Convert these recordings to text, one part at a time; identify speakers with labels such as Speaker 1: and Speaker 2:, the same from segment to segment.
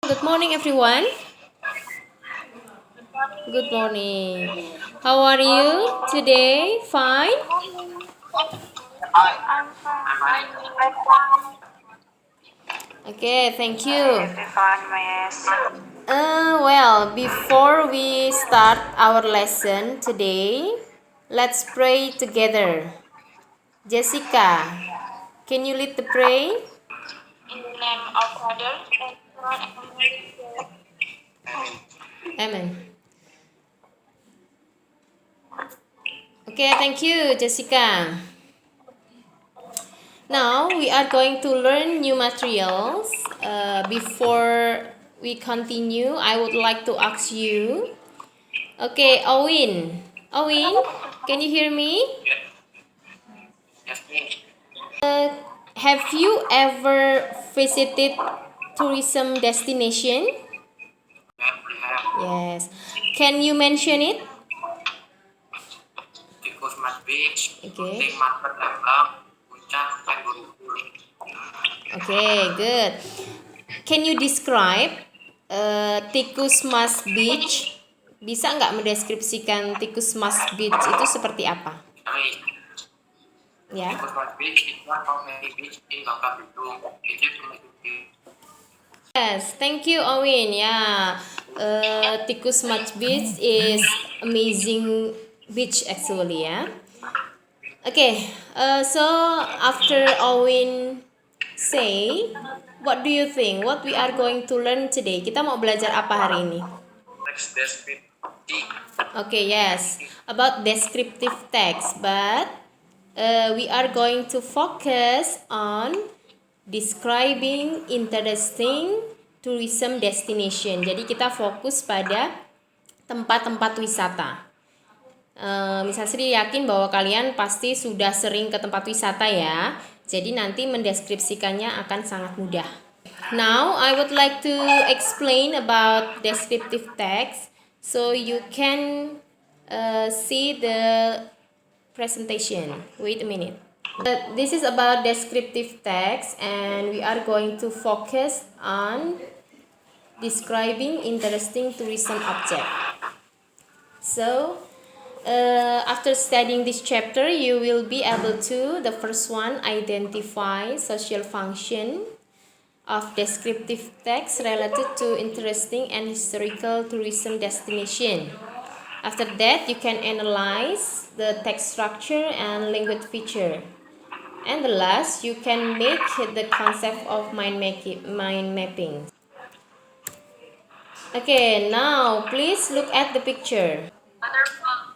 Speaker 1: Good morning, everyone. Good morning. How are you today? Fine?
Speaker 2: I'm fine.
Speaker 1: Okay, thank
Speaker 2: Hi
Speaker 1: you.
Speaker 2: everyone, Miss.
Speaker 1: Well, before we start our lesson today, let's pray together. Jessica, can you lead the pray?
Speaker 2: In the name of Father, and Son, and Holy Spirit.
Speaker 1: Amen. Okay, thank you, Jessica. Now we are going to learn new materials. Before we continue, I would like to ask you. Okay, Owen. Owen, can you hear me?
Speaker 2: Yes, Miss.
Speaker 1: Have you ever visited tourism destination?
Speaker 2: We have
Speaker 1: Yes. Can you mention it?
Speaker 2: Tikus Mas Beach,
Speaker 1: Okay.
Speaker 2: Gunting Market Lembang, Puncak, dan Borobudur.
Speaker 1: Okay, good. Can you describe Tikus Mas Beach? Bisa nggak mendeskripsikan Tikus Mas Beach itu seperti apa?
Speaker 2: Baik,
Speaker 1: Ya.
Speaker 2: Tikus Mas Beach itu Comedy Beach di Bangka Belitung. Ini memiliki
Speaker 1: Yes, thank you, Owen. Yeah, Tikus Mas Beach is amazing beach actually. Yeah. Okay. So after Owen say, what do you think? What we are going to learn today? Kita mau belajar apa hari ini?
Speaker 2: teks deskripsi.
Speaker 1: Okay, yes, about descriptive text, but we are going to focus on describing interesting tourism destination. Jadi kita fokus pada tempat-tempat wisata. Misal Sri yakin bahwa kalian pasti sudah sering ke tempat wisata ya. Jadi nanti mendeskripsikannya akan sangat mudah. Now I would like to explain about descriptive text so you can see the presentation. Wait a minute. This is about descriptive text and we are going to focus on describing interesting tourism object. So after studying this chapter, you will be able to, the first one, identify social function of descriptive text related to interesting and historical tourism destination. After that, you can analyze the text structure and language feature. And the last, you can make the concept of mind mapping. Okay, now please look at the picture.
Speaker 2: Waterfall.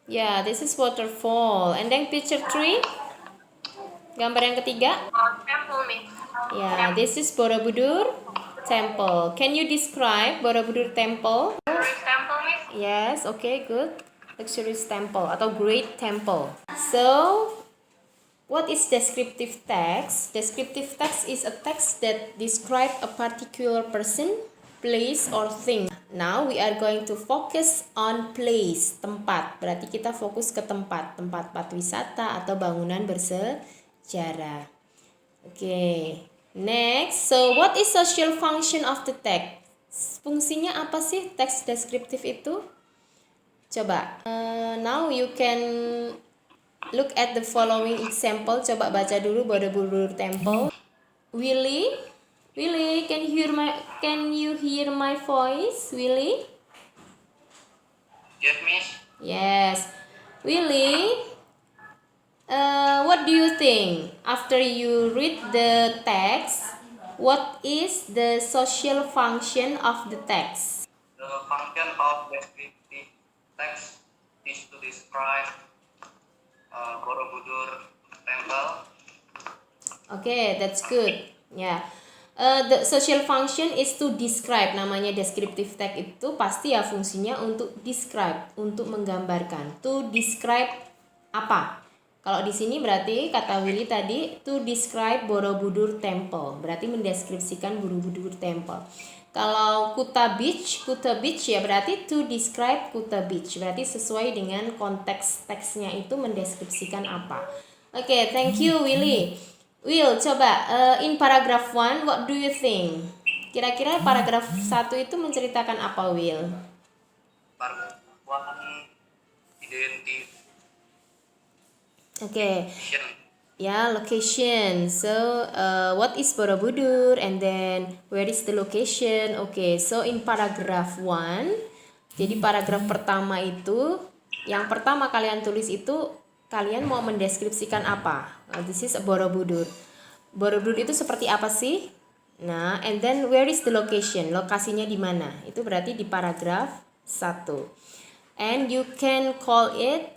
Speaker 1: Yeah, this is waterfall. And then picture 3, gambar yang ketiga.
Speaker 2: Temple, Miss.
Speaker 1: Yeah, this is Borobudur Temple. Can you describe Borobudur Temple?
Speaker 2: Luxurious temple, Miss.
Speaker 1: Yes, okay, good. Luxurious temple atau great temple. So, what is descriptive text? Descriptive text is a text that describes a particular person, place, or thing. Now we are going to focus on place, tempat. Berarti kita fokus ke tempat wisata atau bangunan bersejarah. Okay. Next, so what is social function of the text? Fungsinya apa sih teks deskriptif itu? Coba. Now you can look at the following example. Coba baca dulu Borobudur Temple. Willy, can you hear my voice, Willy?
Speaker 2: Yes, Miss.
Speaker 1: Yes. Willy, what do you think? After you read the text, what is the social function of the text?
Speaker 2: The function of descriptive text is to describe Borobudur Temple.
Speaker 1: Okay, that's good. Yeah. The social function is to describe. Namanya descriptive text itu pasti ya fungsinya untuk describe, untuk menggambarkan. To describe apa? Kalau di sini berarti kata Willy tadi to describe Borobudur Temple. Berarti mendeskripsikan Borobudur Temple. Kalau Kuta Beach ya berarti to describe Kuta Beach. Berarti sesuai dengan konteks teksnya itu mendeskripsikan apa. Oke, thank you Willy. Will, coba in paragraph 1, what do you think? Kira-kira paragraf 1 itu menceritakan apa, Will?
Speaker 2: Paragraf 1 identification.
Speaker 1: Okay. Yeah, location. So, what is Borobudur, and then where is the location? Okay, so in paragraph 1, jadi paragraf pertama itu, yang pertama kalian tulis itu, kalian mau mendeskripsikan apa? This is Borobudur. Borobudur itu seperti apa sih? Nah, and then where is the location? Lokasinya di mana? Itu berarti di paragraf 1. And you can call it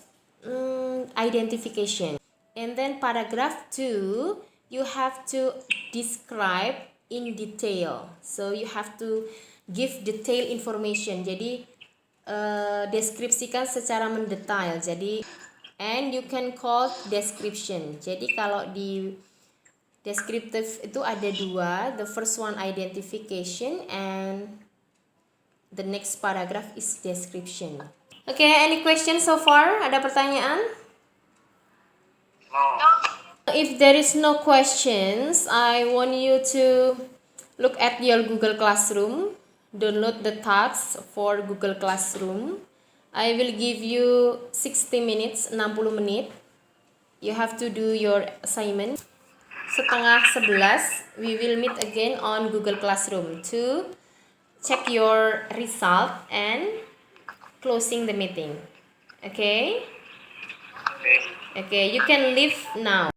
Speaker 1: identification. And then paragraph 2, you have to describe in detail. So you have to give detail information. Jadi deskripsikan secara mendetail. Jadi and you can call description. Jadi kalau di descriptive itu ada 2. The first one identification and the next paragraph is description. Okay, any questions so far? Ada pertanyaan?
Speaker 2: No.
Speaker 1: If there is no questions, I want you to look at your Google Classroom. Download the tasks for Google Classroom. I will give you 60 minutes, 60 menit. You have to do your assignment. 10:30, we will meet again on Google Classroom to check your result and closing the meeting. Okay?
Speaker 2: Okay.
Speaker 1: Okay, you can leave now.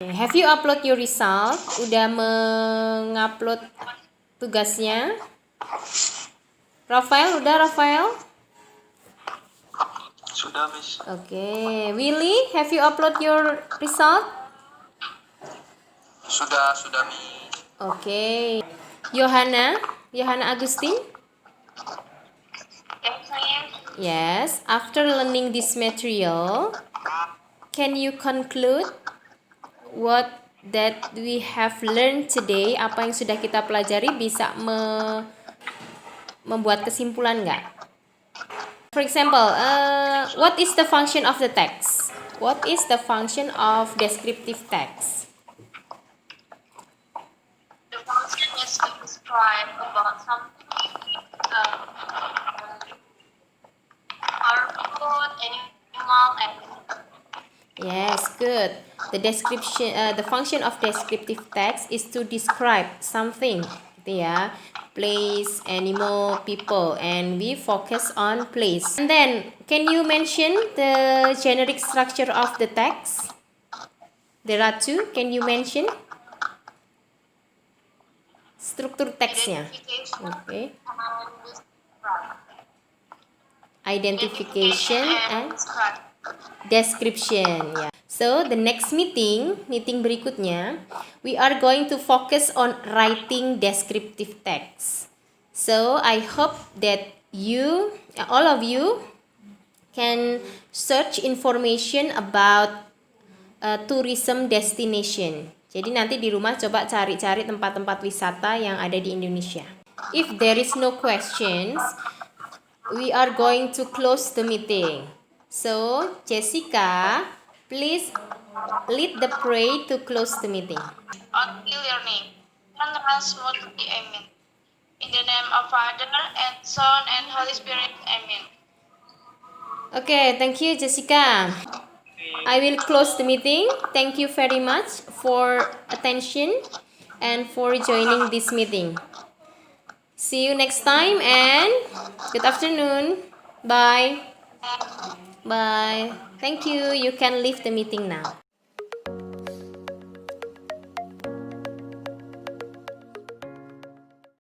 Speaker 1: Have you upload your result? Udah mengupload tugasnya? Rafael, udah Rafael?
Speaker 2: Sudah, Miss.
Speaker 1: Okay. Willy, have you upload your result?
Speaker 2: Sudah, Miss.
Speaker 1: Okay. Johanna Agustin? Yes. After learning this material, can you conclude what that we have learned today? Apa yang sudah kita pelajari bisa membuat kesimpulan nggak? For example, what is the function of the text? What is the function of descriptive text?
Speaker 3: The function is to describe about something, our food, animal, and
Speaker 1: Yes, good. The description, the function of descriptive text is to describe something, gitu ya. Place, animal, people, and we focus on place. And then, can you mention the generic structure of the text? There are 2. Can you mention struktur teksnya?
Speaker 3: identification
Speaker 1: Okay.
Speaker 3: and describe.
Speaker 1: Identification and
Speaker 3: describe.
Speaker 1: description, ya. So the next meeting berikutnya, we are going to focus on writing descriptive text. So I hope that you, all of you, can search information about tourism destination. Jadi nanti di rumah coba cari-cari tempat-tempat wisata yang ada di Indonesia. If there is no questions, we are going to close the meeting. So, Jessica, please lead the prayer to close the meeting.
Speaker 3: Until your name. And run smoothly, amen. In the name of Father, and Son, and Holy Spirit, amen.
Speaker 1: Okay, thank you, Jessica. I will close the meeting. Thank you very much for attention and for joining this meeting. See you next time and good afternoon. Bye. Bye. Thank you. You can leave the meeting now.